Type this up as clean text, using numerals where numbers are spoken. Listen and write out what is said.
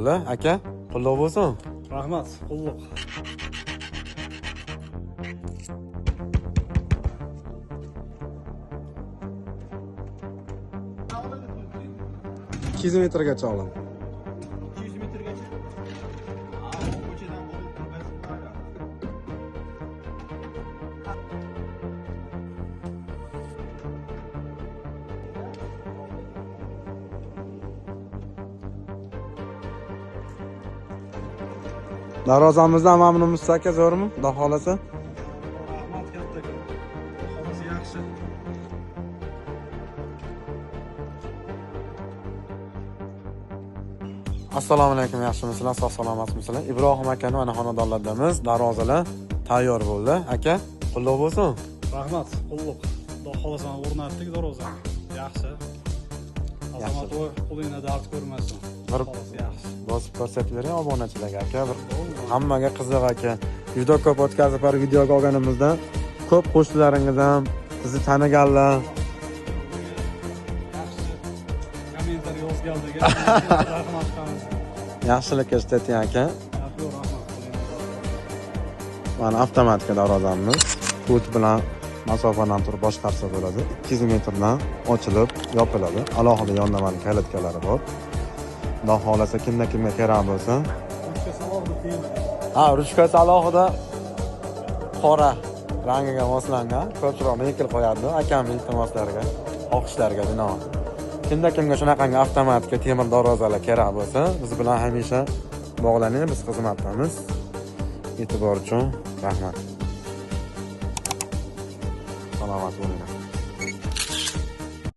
bo'ldi. Aka, qutlug' bo'lsin. Rahmat, qulluq. Yuz metrgacha oling. 200 metrgacha. Ko'chadan Darvozamizdan mamnunmisiz aka, zo'rmi? Xudo xolasa. rahmat kattaga. Xolos yaxshi. Assalomu alaykum, yaxshimisizlar? Sog' salomatmisizlar? Ibrohim akani mana xonadonlardamiz. Darvozalar tayyor bo'ldi. Aka, qutlug' bo'lsin. Rahmat, qulluq. Xudo xolasa o'rnatdik darvozani. Yaxshi. Azamat voy, qo'lingda dard ko'rmasin. Xolos yaxshi. Bosib ko'rsatib bering obunachilarga aka. Bir hammaga qiziq aka. Juda ko'p o'tkazib bir videoga olganimizda ko'p qo'shnilaringiz ham sizni taniganlar. Yaxshi. Kommentar yozganlarga rahmat qilamiz. Yaxshilikka ishlating aka. Rahmat. Mana avtomatika darvozamiz. Pult bilan masofadan turib boshqarsa bo'ladi. 200 metrdan ochilib, yopiladi. Alohida yondamali kalitkalari bor. Xudo xolasa kimga kerak bo'lsa. Ha, ruchkasi alohida qora rangiga moslangan. Ko'proq nikl qo'yadi akamning iltimoslariga, xohishlariga binoan. Kimga shunaqangi avtomatika temir darvozalar kerak bo'lsa, biz bilan hamisha bog'laning, biz xizmatdamiz. E'tibor uchun rahmat. Salomat bo'ling.